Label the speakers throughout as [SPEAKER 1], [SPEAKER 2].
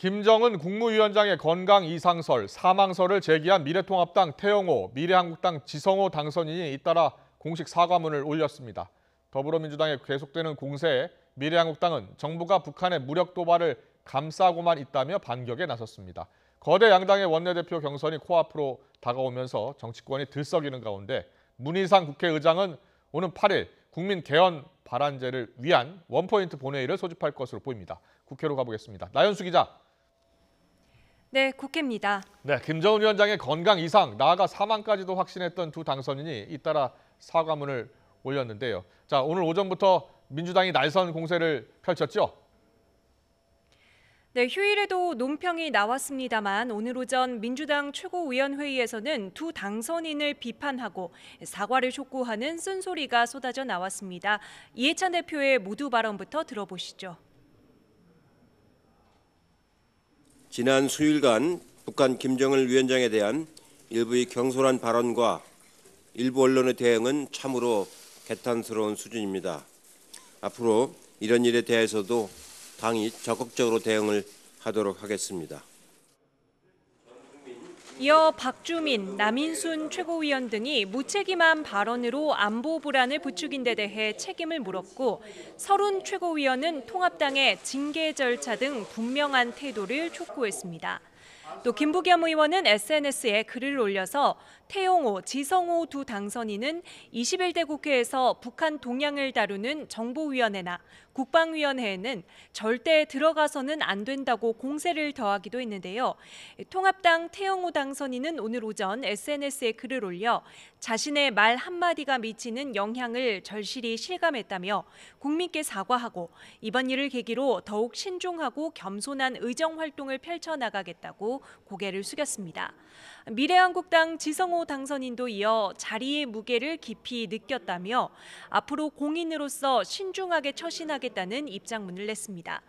[SPEAKER 1] 김정은 국무위원장의 건강 이상설, 사망설을 제기한 미래통합당 태영호, 미래한국당 지성호 당선인이 잇따라 공식 사과문을 올렸습니다. 더불어민주당의 계속되는 공세에 미래한국당은 정부가 북한의 무력 도발을 감싸고만 있다며 반격에 나섰습니다. 거대 양당의 원내대표 경선이 코앞으로 다가오면서 정치권이 들썩이는 가운데 문희상 국회의장은 오는 8일 국민 개헌 발안제를 위한 원포인트 본회의를 소집할 것으로 보입니다. 국회로 가보겠습니다. 나연수 기자.
[SPEAKER 2] 네, 국회입니다.
[SPEAKER 1] 네, 김정은 위원장의 건강 이상, 나아가 사망까지도 확신했던 두 당선인이 잇따라 사과문을 올렸는데요. 자, 오늘 오전부터 민주당이 날선 공세를 펼쳤죠?
[SPEAKER 2] 네, 휴일에도 논평이 나왔습니다만 오늘 오전 민주당 최고위원회의에서는 두 당선인을 비판하고 사과를 촉구하는 쓴소리가 쏟아져 나왔습니다. 이해찬 대표의 모두 발언부터 들어보시죠.
[SPEAKER 3] 지난 수일간 북한 김정일 위원장에 대한 일부의 경솔한 발언과 일부 언론의 대응은 참으로 개탄스러운 수준입니다. 앞으로 이런 일에 대해서도 당이 적극적으로 대응을 하도록 하겠습니다.
[SPEAKER 2] 이어 박주민, 남인순 최고위원 등이 무책임한 발언으로 안보 불안을 부추긴 데 대해 책임을 물었고 서른 최고위원은 통합당의 징계 절차 등 분명한 태도를 촉구했습니다. 또 김부겸 의원은 SNS에 글을 올려서 태영호, 지성호 두 당선인은 21대 국회에서 북한 동향을 다루는 정보위원회나 국방위원회에는 절대 들어가서는 안 된다고 공세를 더하기도 했는데요. 통합당 태영호 당선인은 오늘 오전 SNS에 글을 올려 자신의 말 한마디가 미치는 영향을 절실히 실감했다며 국민께 사과하고 이번 일을 계기로 더욱 신중하고 겸손한 의정 활동을 펼쳐나가겠다고 고개를 숙였습니다. 미래한국당 지성호 당선인도 이어 자리의 무게를 깊이 느꼈다며 앞으로 공인으로서 신중하게 처신하겠다는 입장문을 냈습니다.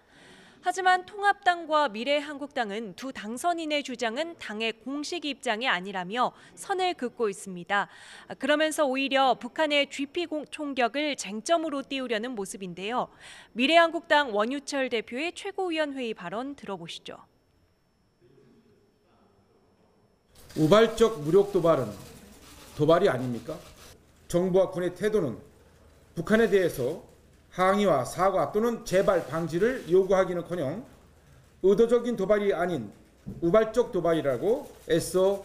[SPEAKER 2] 하지만 통합당과 미래한국당은 두 당선인의 주장은 당의 공식 입장이 아니라며 선을 긋고 있습니다. 그러면서 오히려 북한의 GP 총격을 쟁점으로 띄우려는 모습인데요. 미래한국당 원유철 대표의 최고위원회의 발언 들어보시죠.
[SPEAKER 4] 우발적 무력 도발은 도발이 아닙니까? 정부와 군의 태도는 북한에 대해서 항의와 사과 또는 재발 방지를 요구하기는커녕 의도적인 도발이 아닌 우발적 도발이라고 애써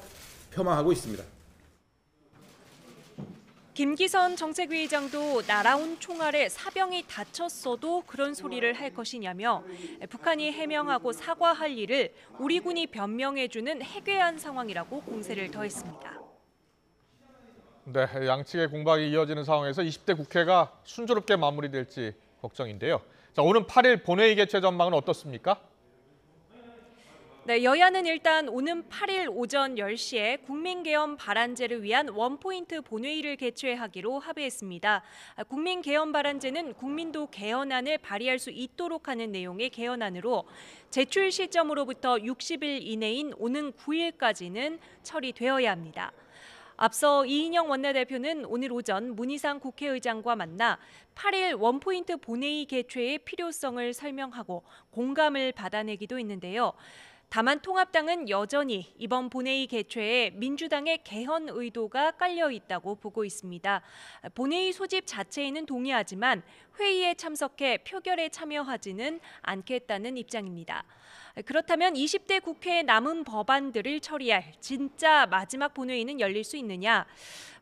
[SPEAKER 4] 폄하하고 있습니다.
[SPEAKER 2] 김기선 정책위의장도 날아온 총알에 사병이 다쳤어도 그런 소리를 할 것이냐며 북한이 해명하고 사과할 일을 우리 군이 변명해주는 해괴한 상황이라고 공세를 더했습니다.
[SPEAKER 1] 네, 양측의 공방이 이어지는 상황에서 20대 국회가 순조롭게 마무리될지 걱정인데요. 자, 오는 8일 본회의 개최 전망은 어떻습니까?
[SPEAKER 2] 네, 여야는 일단 오는 8일 오전 10시에 국민개헌 발안제를 위한 원포인트 본회의를 개최하기로 합의했습니다. 국민개헌 발안제는 국민도 개헌안을 발의할 수 있도록 하는 내용의 개헌안으로 제출 시점으로부터 60일 이내인 오는 9일까지는 처리되어야 합니다. 앞서 이인영 원내대표는 오늘 오전 문희상 국회의장과 만나 8일 원포인트 본회의 개최의 필요성을 설명하고 공감을 받아내기도 했는데요. 다만 통합당은 여전히 이번 본회의 개최에 민주당의 개헌 의도가 깔려 있다고 보고 있습니다. 본회의 소집 자체에는 동의하지만 회의에 참석해 표결에 참여하지는 않겠다는 입장입니다. 그렇다면 20대 국회의 남은 법안들을 처리할 진짜 마지막 본회의는 열릴 수 있느냐?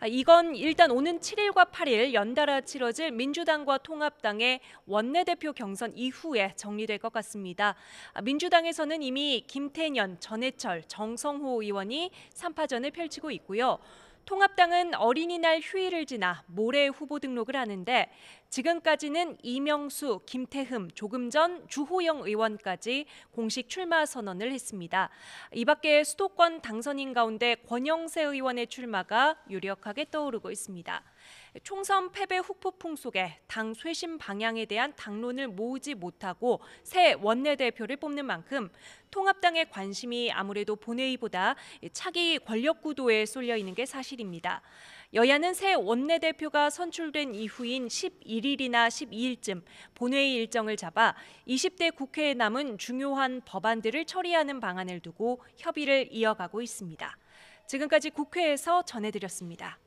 [SPEAKER 2] 이건 일단 오는 7일과 8일 연달아 치러질 민주당과 통합당의 원내대표 경선 이후에 정리될 것 같습니다. 민주당에서는 이미 김태년, 전해철, 정성호 의원이 3파전을 펼치고 있고요. 통합당은 어린이날 휴일을 지나 모레 후보 등록을 하는데 지금까지는 이명수, 김태흠, 조금 전 주호영 의원까지 공식 출마 선언을 했습니다. 이 밖에 수도권 당선인 가운데 권영세 의원의 출마가 유력하게 떠오르고 있습니다. 총선 패배 후폭풍 속에 당 쇄신 방향에 대한 당론을 모으지 못하고 새 원내대표를 뽑는 만큼 통합당의 관심이 아무래도 본회의보다 차기 권력 구도에 쏠려 있는 게 사실입니다. 여야는 새 원내대표가 선출된 이후인 11일이나 12일쯤 본회의 일정을 잡아 20대 국회에 남은 중요한 법안들을 처리하는 방안을 두고 협의를 이어가고 있습니다. 지금까지 국회에서 전해드렸습니다.